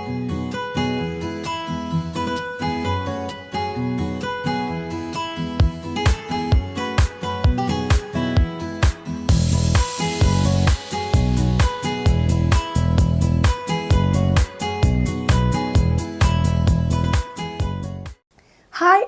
Hi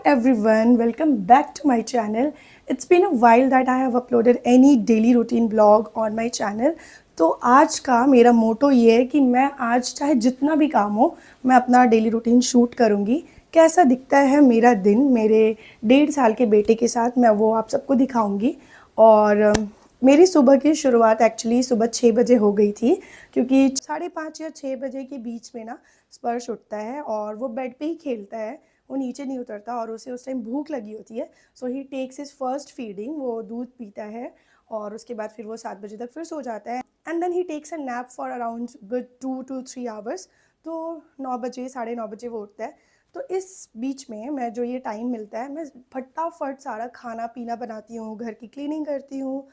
everyone, welcome back to my channel. It's been a while that I have uploaded any daily routine vlog on my channel. तो आज का मेरा मोटो ये है कि मैं आज चाहे जितना भी काम हो मैं अपना डेली रूटीन शूट करूँगी। कैसा दिखता है मेरा दिन मेरे 1.5 साल के बेटे के साथ, मैं वो आप सबको दिखाऊँगी। और मेरी सुबह की शुरुआत एक्चुअली सुबह 6 बजे हो गई थी, क्योंकि 5:30 या 6 बजे के बीच में ना स्पर्श उठता है और वो बेड पे ही खेलता है, वो नीचे नहीं उतरता और उसे उस टाइम भूख लगी होती है। सो ही टेक्स हिज फर्स्ट फीडिंग, वो दूध पीता है और उसके बाद फिर वो 7 बजे तक फिर सो जाता है। And then he takes a nap for around good 2 to 3 hours. तो 9 बजे 9:30 बजे वो उठता है। तो इस बीच में मैं जो ये टाइम मिलता है मैं फटाफट सारा खाना पीना बनाती हूँ, घर की क्लीनिंग करती हूँ।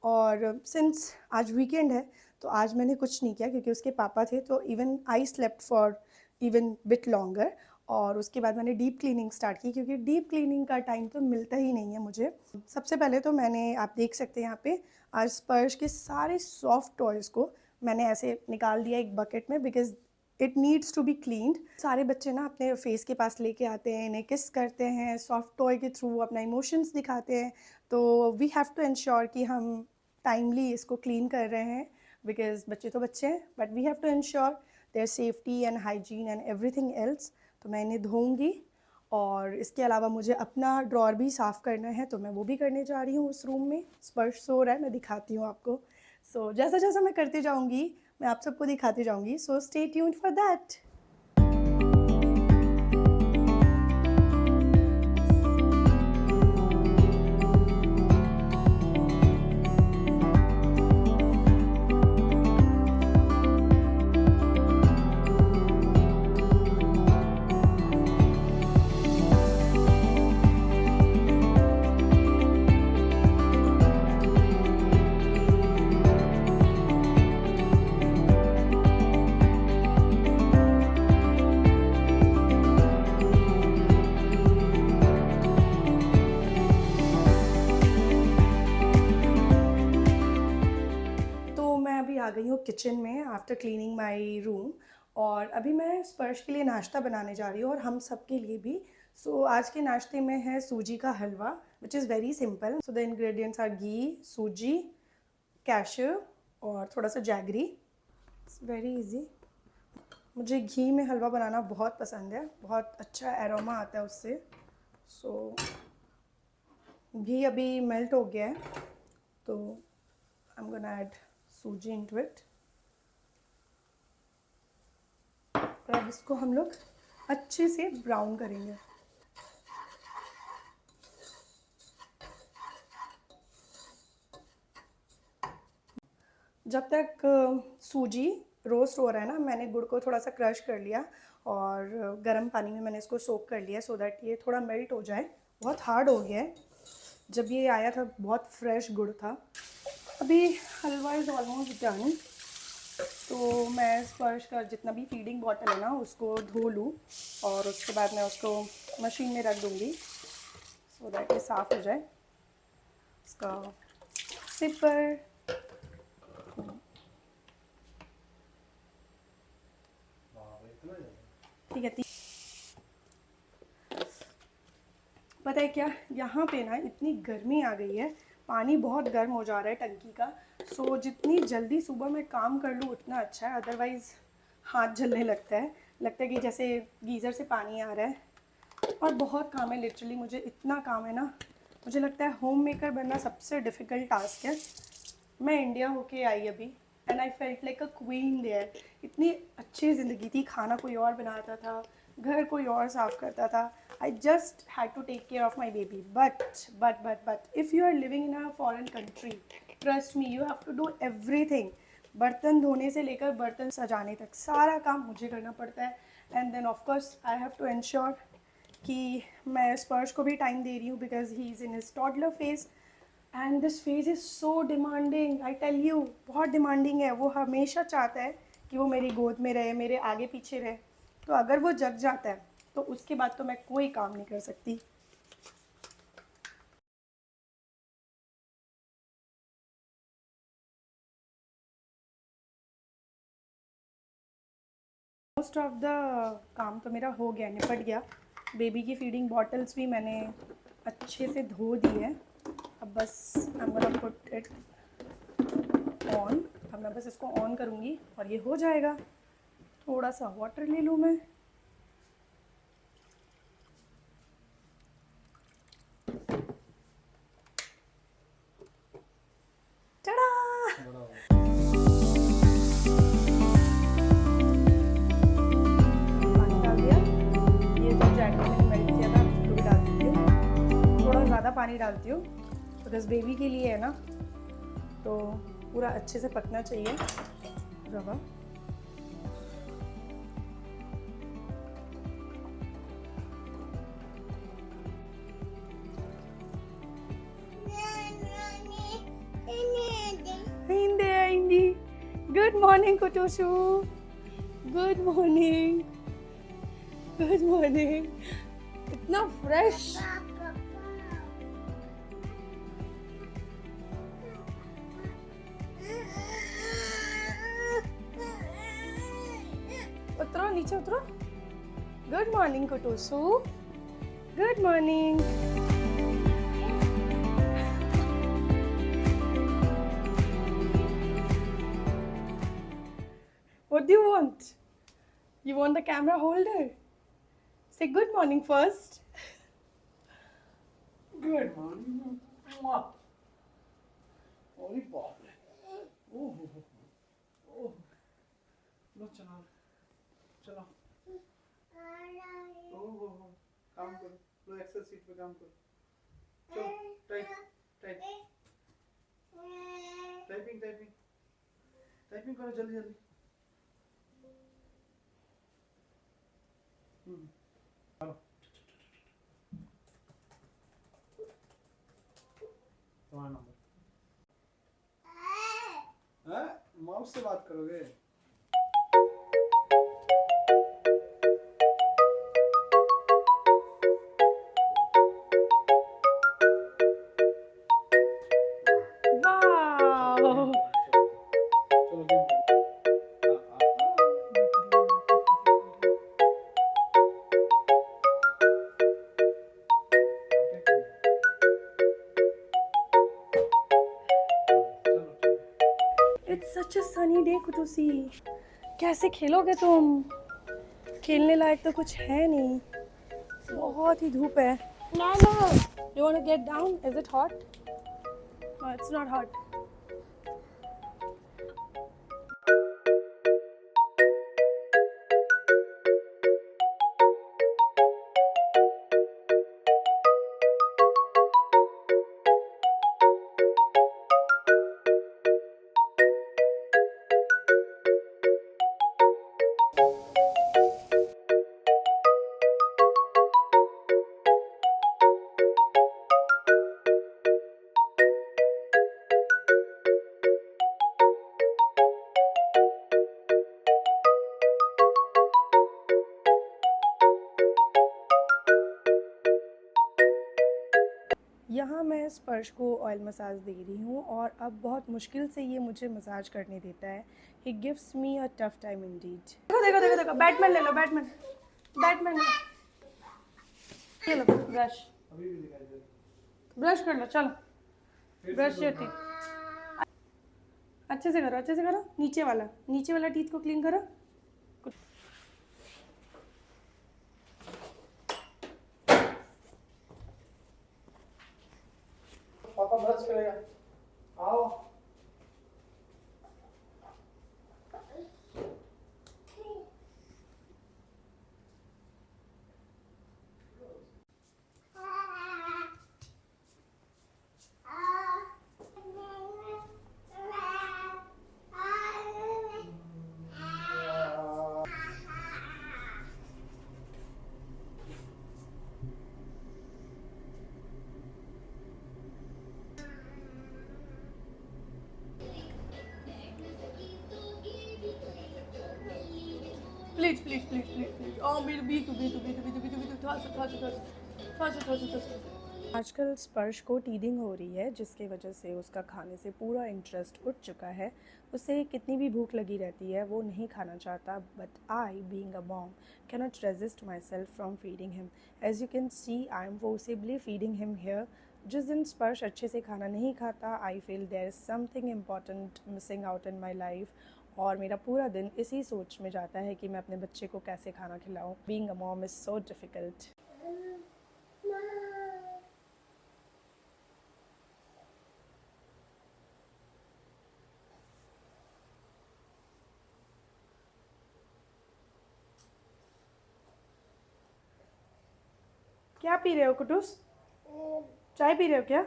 और सिंस आज वीकेंड है तो आज मैंने कुछ नहीं किया क्योंकि उसके पापा थे, तो even I slept for even bit longer. और उसके बाद मैंने डीप क्लीनिंग स्टार्ट की क्योंकि डीप क्लीनिंग का टाइम तो मिलता ही नहीं है मुझे। सबसे पहले तो मैंने, आप देख सकते हैं यहाँ पे, आज स्पर्श के सारे सॉफ्ट टॉयज़ को मैंने ऐसे निकाल दिया एक बकेट में, because it needs to be cleaned. सारे बच्चे ना अपने फेस के पास लेके आते हैं, इन्हें किस करते हैं, सॉफ्ट टॉय के थ्रू अपना इमोशंस दिखाते हैं। तो वी हैव टू इंश्योर कि हम टाइमली इसको क्लीन कर रहे हैं, बिकॉज बच्चे तो बच्चे हैं, but we have to ensure their safety and hygiene and everything else. तो मैं इन्हें धोऊँगी और इसके अलावा मुझे अपना ड्रॉर भी साफ़ करना है, तो मैं वो भी करने जा रही हूँ उस रूम में। स्पर्श सो रहा है, मैं दिखाती हूँ आपको। सो जैसा जैसा मैं करती जाऊँगी मैं आप सबको दिखाती जाऊँगी, so stay tuned for that. आ गई हूँ किचन में आफ्टर क्लीनिंग माई रूम। और अभी मैं स्पर्श के लिए नाश्ता बनाने जा रही हूँ और हम सब के लिए भी। सो आज के नाश्ते में है सूजी का हलवा, which is very simple. So the ingredients are ghee, suji, cashew और थोड़ा सा जैगरी। It's very easy. मुझे घी में हलवा बनाना बहुत पसंद है, बहुत अच्छा एरोमा आता है उससे। सो घी अभी मेल्ट हो गया है, तो आई एम गोना ऐड सूजी इनटू इट। और अब इसको हम लोग अच्छे से ब्राउन करेंगे। जब तक सूजी रोस्ट हो रहा है ना, मैंने गुड़ को थोड़ा सा क्रश कर लिया और गर्म पानी में मैंने इसको सोक कर लिया, सो दैट ये थोड़ा मेल्ट हो जाए। बहुत हार्ड हो गया है, जब ये आया था बहुत फ्रेश गुड़ था। अभी हलवा इज़ ऑलमोस्ट डन, तो मैं स्पर्श का जितना भी फीडिंग बॉटल है ना उसको धो लूँ और उसके बाद मैं उसको मशीन में रख दूँगी, सो दैट ये साफ़ हो जाए। इसका सिपर, ठीक है। पता है क्या, यहाँ पे ना इतनी गर्मी आ गई है, पानी बहुत गर्म हो जा रहा है टंकी का। सो जितनी जल्दी सुबह मैं काम कर लूँ उतना अच्छा है, अदरवाइज़ हाथ जलने लगता है कि जैसे गीज़र से पानी आ रहा है। और बहुत काम है, लिटरली मुझे इतना काम है ना, मुझे लगता है होम मेकर बनना सबसे डिफ़िकल्ट टास्क है। मैं इंडिया होके आई अभी, and I felt like a queen there. इतनी अच्छी ज़िंदगी थी, खाना कोई और बनाता था, घर कोई और साफ़ करता था। I just had to take care of my baby. But if you are living in a foreign country, trust me, you have to do everything. बर्तन धोने से लेकर बर्तन सजाने तक सारा काम मुझे करना पड़ता है। And then of course I have to ensure कि मैं स्पर्श को भी टाइम दे रही हूँ, because he is in his toddler phase. And this phase is so demanding, I tell you, बहुत डिमांडिंग है। वो हमेशा चाहता है कि वो मेरी गोद में रहे, मेरे आगे पीछे रहे। तो अगर वो जग जाता है तो उसके बाद तो मैं कोई काम नहीं कर सकती। मोस्ट ऑफ द काम तो मेरा हो गया, निपट गया। बेबी की फीडिंग बॉटल्स भी मैंने अच्छे से धो दी है। अब बस आई am gonna put it on. अब मैं बस इसको ऑन करूँगी और ये हो जाएगा। थोड़ा सा वाटर ले लूँ मैं। टड़ा! पानी डाल दिया। ये जो जैगरी मैंने मेल्ट किया था उसको भी डाल देती हूँ। थोड़ा ज़्यादा पानी डालती हूँ बिकॉज बेबी के लिए है ना, तो पूरा अच्छे से पकना चाहिए रवा। नींद आएंगी। Good morning Kutushu, good morning, good morning. इतना फ्रेश। उतरो, नीचे उतरो। Good morning Kutushu, good morning. What do you want? You want the camera holder? Say good morning first. Good morning. अरे बाप रे। ओह ओह। लो चला चला। ओह काम करो। लो एक्सेल सीट पे काम करो। चलो टाइप टाइपिंग टाइपिंग टाइपिंग करो जल्दी जल्दी। चलो तुम्हारा नंबर। माउस से बात करोगे? Wow. चलो game It's such a sunny day, कुटुसी। कैसे खेलोगे तुम? खेलने लायक तो कुछ है नहीं, बहुत ही धूप है। No, no. You want to get down? Is it hot? No, it's not hot. यहाँ मैं स्पर्श को ऑयल मसाज दे रही हूँ और अब बहुत मुश्किल से ये मुझे मसाज करने देता है। He gives me a tough time Indeed. देखो देखो देखो देखो, बैटमैन ले लो, बैटमैन बैटमैन ले लो। ब्रश अभी भी दिखाई दे रहा ब्रश कर लो, चलो है। ब्रश ये टीथ अच्छे से करो, अच्छे से करो। नीचे वाला टीथ को क्लीन करो। पापा ब्रश करेगा। आओ please please please please please मेरे बीतू बीतू बीतू बीतू बीतू बीतू थोड़ा सा थोड़ा सा थोड़ा सा थोड़ा सा थोड़ा सा थोड़ा सा। आजकल स्पर्श को टीदिंग हो रही है, जिसकी वजह से उसका खाने से पूरा इंटरेस्ट उठ चुका है। उसे कितनी भी भूख लगी रहती है वो नहीं खाना चाहता, but I being a mom can not resist my self from feeding him. As you can see I am forcibly feeding him here. जिस दिन स्पर्श अच्छे से खाना नहीं खाता, I feel there is something important missing out in my life, और मेरा पूरा दिन इसी सोच में जाता है कि मैं अपने बच्चे को कैसे खाना खिलाऊं। Being a mom is so difficult. क्या पी रहे हो कुटूस? चाय पी रहे हो क्या?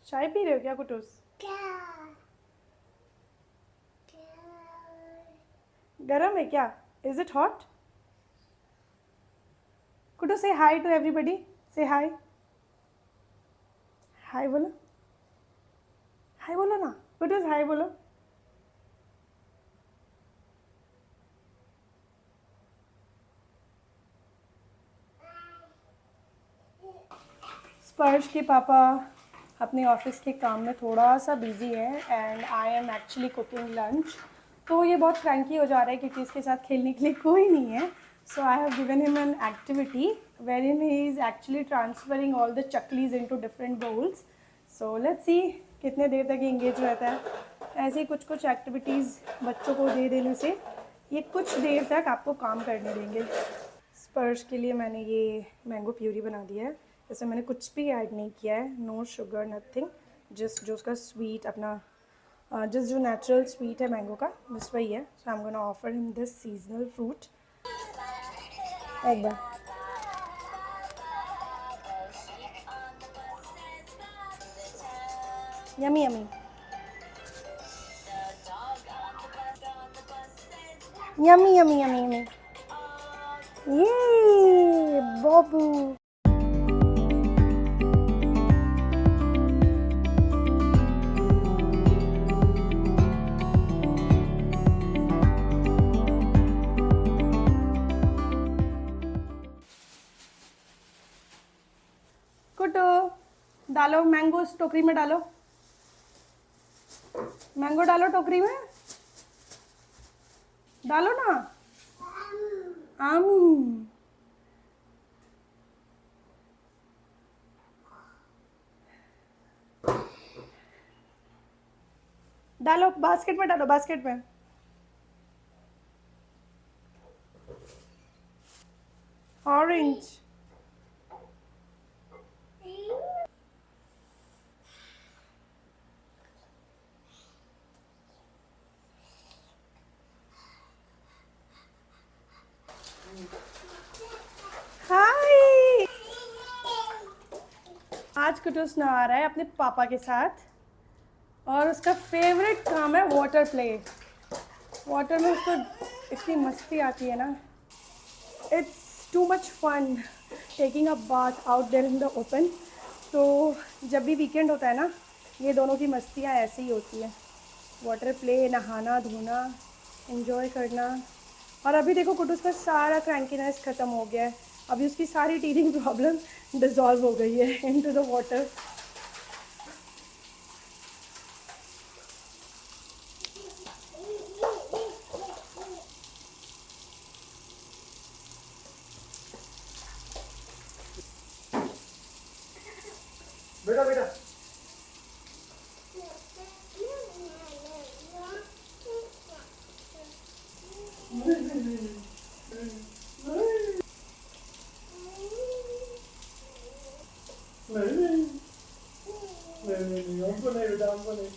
चाय पी रहे हो क्या कुटूस? गरम है क्या? Is it hot? Kutus say hi to everybody, say hi. Hi बोलो, हाय बोलो ना कुटूस, हाय बोलो। स्पर्श के पापा अपने ऑफिस के काम में थोड़ा सा बिजी है and I am actually cooking lunch. तो ये बहुत क्रैंकी हो जा रहा है क्योंकि इसके साथ खेलने के लिए कोई नहीं है। So I have given him an activity where in he is actually transferring all the chaklis into different bowls. So let's see कितने देर तक एंगेज रहता है। ऐसे ही कुछ कुछ एक्टिविटीज़ बच्चों को दे देने से ये कुछ देर तक आपको काम करने देंगे। स्पर्श के लिए मैंने ये मैंगो प्यूरी बना दिया है। इसमें मैंने कुछ भी ऐड नहीं किया है, नो शुगर नथिंग, जस्ट जो उसका स्वीट अपना जस्ट जो नेचुरल स्वीट है मैंगो का बस वही है। So I am gonna offer him this seasonal fruit. एक बार yummy yummy yummy yummy yummy yummy, ये बाबू। कुटू डालो मैंगो इस टोकरी में, डालो मैंगो, डालो टोकरी में, डालो ना। डालो बास्केट में, डालो बास्केट में। ऑरेंज, हाय। आज कुटूस नहा रहा है अपने पापा के साथ और उसका फेवरेट काम है वाटर प्ले। वाटर में उसको इतनी मस्ती आती है ना, it's too much fun taking a bath out there in the open. तो जब भी वीकेंड होता है ना, ये दोनों की मस्तियाँ ऐसी ही होती है, वाटर प्ले, नहाना धोना, एंजॉय करना। और अभी देखो कुटूस का सारा क्रैंकीनेस ख़त्म हो गया है, अभी उसकी सारी टीथिंग प्रॉब्लम डिजॉल्व हो गई है इनटू द वाटर। बेटा बेटा नहीं हमको नहीं बेटा, हमको नहीं।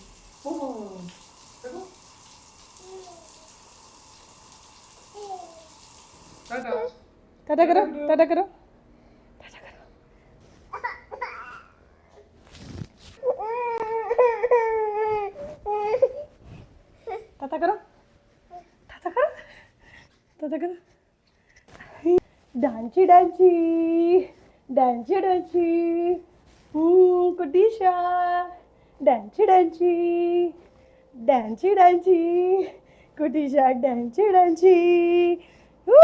देखो टाटा टाटा करो, टाटा करो, टाटा करो। टाटा करो, टाटा करो, टाटा करो। डांची डांची डांची डांची, कुटीशा डांची डांची डांची डांची, कुटी शाक डांची डांची। Woo!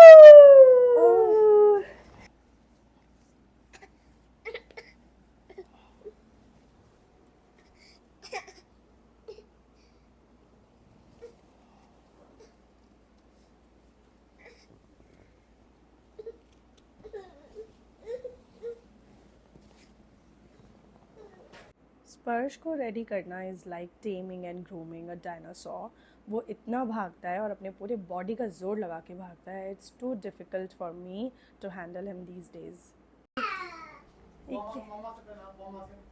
स्पर्श को रेडी करना is like taming and grooming a dinosaur. वो इतना भागता है और अपने पूरे बॉडी का जोर लगा के भागता है। It's too difficult for me to handle him these days. मम्मा से कहना, मम्मा से।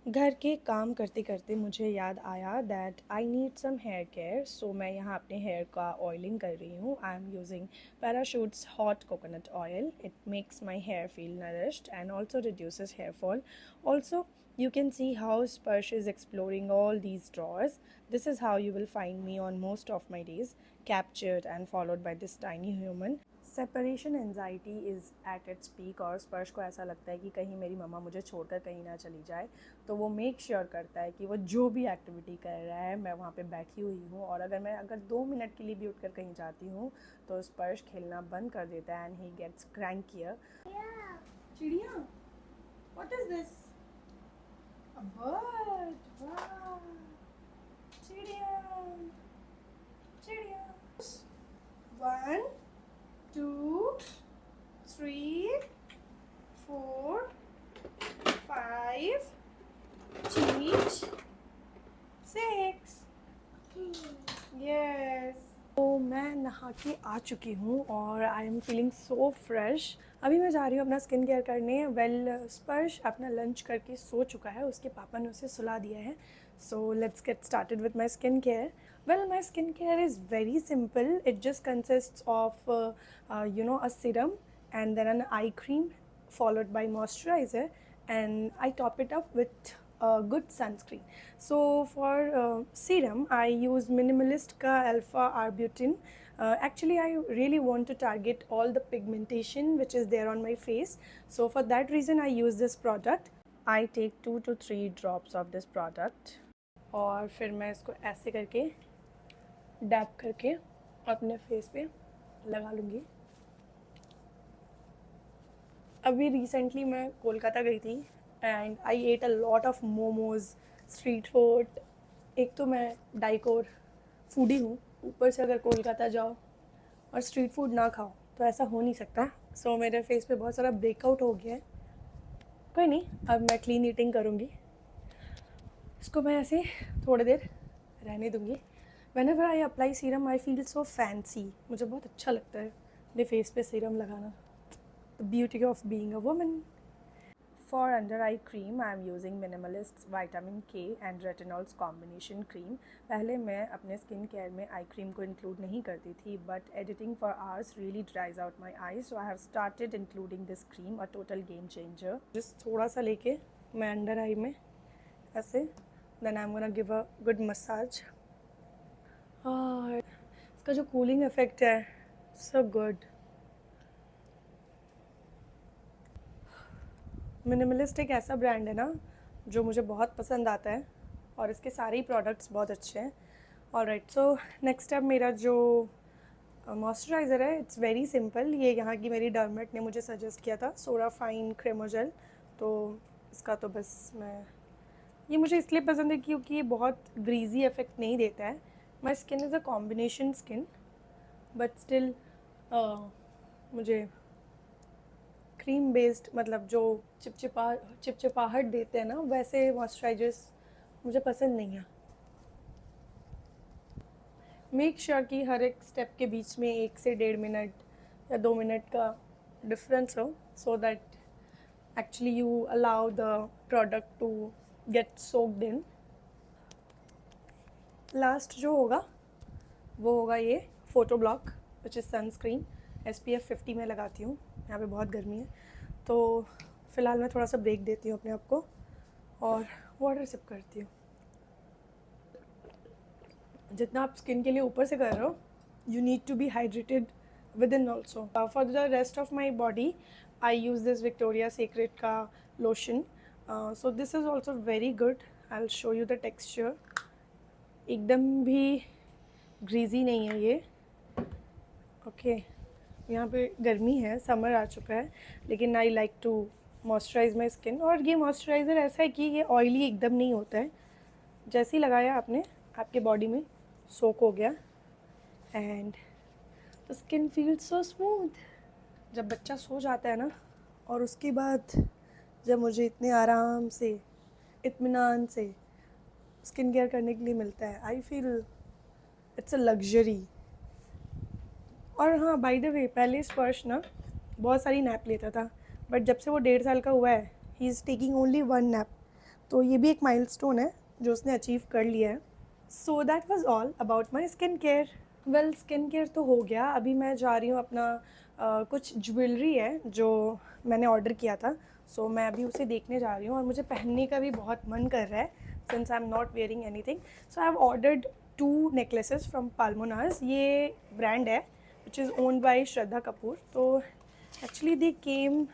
घर के काम करते करते मुझे याद आया that I need some hair care. So मैं यहाँ अपने हेयर का ऑयलिंग कर रही हूँ। I am using Parachute's hot coconut oil. It makes my hair feel nourished and also reduces hair fall. Also, you can see how Sparsh is exploring all these drawers. This is how you will find me on most of my days, captured and followed by this tiny human. Separation anxiety is at its peak और स्पर्श को ऐसा लगता है कि कहीं मेरी मम्मा मुझे छोड़कर कहीं ना चली जाए, तो वो मेक श्योर करता है कि वो जो भी एक्टिविटी कर रहा है मैं वहाँ पे बैठी हुई हूँ। और अगर 2 मिनट के लिए भी उठकर कहीं जाती हूँ तो स्पर्श खेलना बंद कर देता है एंड ही गेट्स क्रैंकियर। चिड़िया, what is this? A bird. वाह, चिड़िया चिड़िया। 1 2 3 4 5 6 यस। तो मैं नहा के आ चुकी हूँ और I am feeling so fresh. अभी मैं जा रही हूँ अपना स्किन केयर करने। स्पर्श अपना लंच करके सो चुका है, उसके पापा ने उसे सुला दिया है। So let's get started with my skin care. Well, my skincare is very simple. It just consists of a serum and then an eye cream followed by moisturizer, and I top it up with a good sunscreen. So for serum, I use Minimalist ka Alpha Arbutin. Actually, I really want to target all the pigmentation which is there on my face. So for that reason, I use this product. I take 2 to 3 drops of this product. और फिर मैं इसको ऐसे करके dab करके अपने face पे लगा लूँगी। अभी रिसेंटली मैं कोलकाता गई थी and I at a lot of momos, street food. एक तो मैं डाइकोर फूडी हूँ, ऊपर से अगर कोलकाता जाओ और स्ट्रीट फूड ना खाओ तो ऐसा हो नहीं सकता। सो मेरे फेस पे बहुत सारा ब्रेकआउट हो गया है। कोई नहीं, अब मैं क्लीन ईटिंग करूँगी। इसको मैं ऐसे थोड़ी देर रहने दूँगी। Whenever I apply serum, I feel so fancy. मुझे बहुत अच्छा लगता है अपने फेस पे सीरम लगाना। The beauty of being a woman. For under eye cream, I am using Minimalist's Vitamin K and Retinol's combination cream. पहले मैं अपने स्किन केयर में आई क्रीम को इंक्लूड नहीं करती थी, but editing for hours really dries out my eyes, so I have started including this cream, a total game changer. Just थोड़ा सा लेके मैं अंडर आई में ऐसे, then I am gonna give a good massage. और इसका जो cooling effect है, सो गुड। मिनिमलिस्ट एक ऐसा ब्रांड है ना जो मुझे बहुत पसंद आता है और इसके सारे ही प्रोडक्ट्स बहुत अच्छे हैं। ऑलराइट, सो नेक्स्ट अब मेरा जो मॉइस्चराइज़र है, इट्स वेरी सिंपल। ये यहाँ की मेरी डर्मेट ने मुझे सजेस्ट किया था, सोडा फाइन क्रेमोजेल। तो इसका तो बस मैं, ये मुझे इसलिए पसंद है क्योंकि ये बहुत ग्रीजी इफेक्ट नहीं देता है। My skin is a combination skin, but still मुझे क्रीम बेस्ड, मतलब जो चिपचिपाहट देते हैं ना, वैसे मॉइस्चराइजर्स मुझे पसंद नहीं है। मेक श्योर कि हर एक स्टेप के बीच में 1 से 1.5 मिनट या 2 मिनट का डिफरेंस हो, so that actually you allow the product to get soaked in. Last जो होगा वो होगा ये photo block, which is sunscreen. SPF 50 में लगाती हूँ, यहाँ पे बहुत गर्मी है। तो फ़िलहाल मैं थोड़ा सा ब्रेक देती हूँ अपने आप को और वाटर सिप करती हूँ। जितना आप स्किन के लिए ऊपर से कर रहे हो, you need to be hydrated within also. For the rest of my body I use this Victoria secret का lotion. So this is also very good. I will show you the texture. एकदम भी greasy नहीं है ये। Okay, यहाँ पे गर्मी है, समर आ चुका है, लेकिन I like to moisturise my skin. और ये मॉइस्चराइज़र ऐसा है कि ये ऑयली एकदम नहीं होता है। जैसे ही लगाया आपने, आपके बॉडी में सोक हो गया and the skin feels so smooth. जब बच्चा सो जाता है ना, और उसके बाद जब मुझे इतने आराम से, इत्मीनान से स्किन केयर करने के लिए मिलता है, I feel it's a luxury. और हाँ, बाय द वे, पहले स्पर्श ना बहुत सारी नैप लेता था, बट जब से वो 1.5 साल का हुआ है, he is taking only 1 nap. तो ये भी एक माइलस्टोन है जो उसने अचीव कर लिया है। So that was all about my skin care. Well, skin care तो हो गया। अभी मैं जा रही हूँ अपना कुछ ज्वेलरी है जो मैंने ऑर्डर किया था, सो मैं अभी उसे देखने जा रही हूँ और मुझे पहनने का भी बहुत मन कर रहा है, since I am not wearing anything. So I have ordered 2 necklaces from Palmonas. ये ब्रांड है which is owned by Shraddha Kapoor. तो actually they came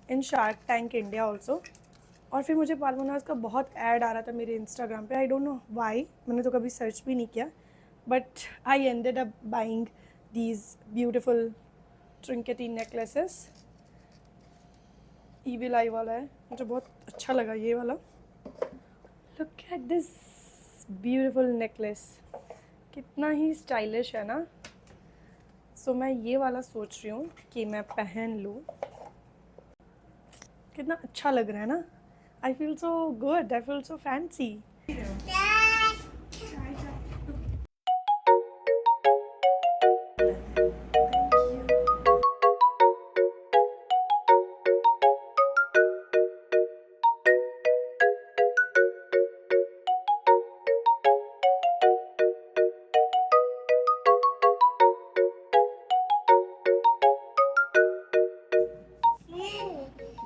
in Shark Tank India also. और फिर मुझे पाल्मोनाज का बहुत ऐड आ रहा था मेरे इंस्टाग्राम पे। आई डोंट नो वाई, मैंने तो कभी सर्च भी नहीं किया, but I ended up buying these beautiful trinkety necklaces. Evil eye वाला है, मुझे बहुत अच्छा लगा ये वाला। Look at this beautiful necklace, कितना ही स्टाइलिश है ना। सो मैं ये वाला सोच रही हूँ कि मैं पहन लूँ। कितना अच्छा लग रहा है ना। I feel so good, I feel so fancy.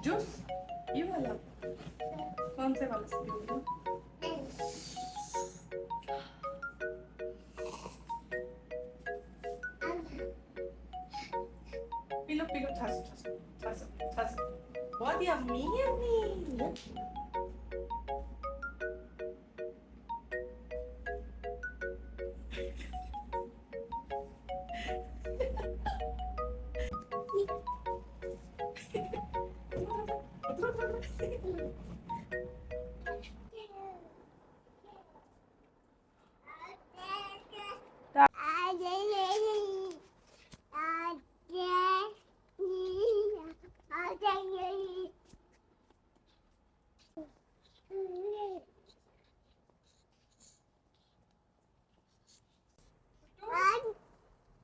Juice ये वाला, कौन से वाला से पियोगे? पी लो पी लो, ठस ठस ठस ठस। बहुत ही यम्मी यम्मी।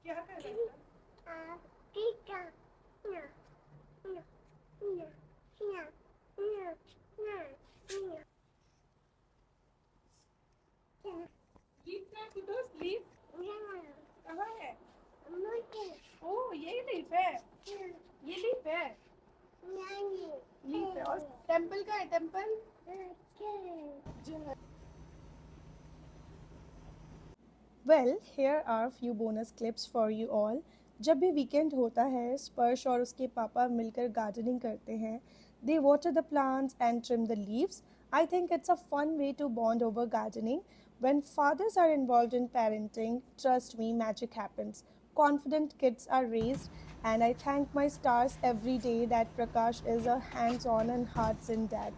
क्या कर रहे हो? लीफ है कुटोस, लीफ कहाँ है? ओह, ये लीफ है, ये लीफ है, लीफ है। और टेम्पल का है, temple. Well, here are few bonus clips for you all. जब भी वीकेंड होता है, स्पर्श और उसके पापा मिलकर गार्डनिंग करते हैं। They water the plants and trim the leaves. I think it's a fun way to bond over gardening. When fathers are involved in parenting, trust me, magic happens. confident kids are raised, and I thank my stars every day that Prakash is a hands-on and hearts-in dad.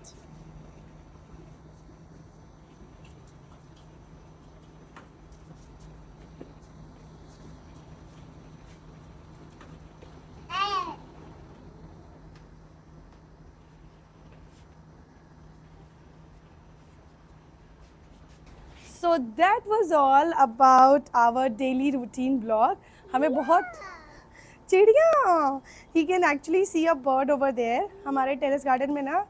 So that was all about our daily routine blog. हमें बहुत चिड़िया, he can actually see a bird over there. हमारे terrace garden में ना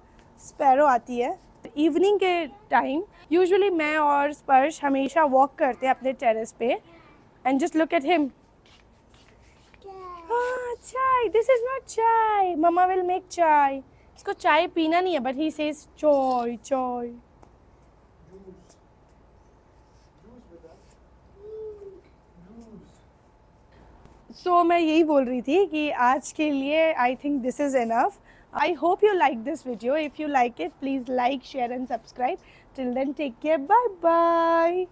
sparrow आती है. Evening के time usually मैं और स्पर्श हमेशा वॉक करते हैं अपने टेरेस पे. And just look at him. चाय. दिस इज नॉट चाय. मम्मा विल मेक चाय. इसको चाय पीना नहीं है, बट ही सेज चाय चाय. सो मैं यही बोल रही थी कि आज के लिए I think this is enough. I hope you like this video. If you like it, please like, share and subscribe. Till then, take care. Bye bye.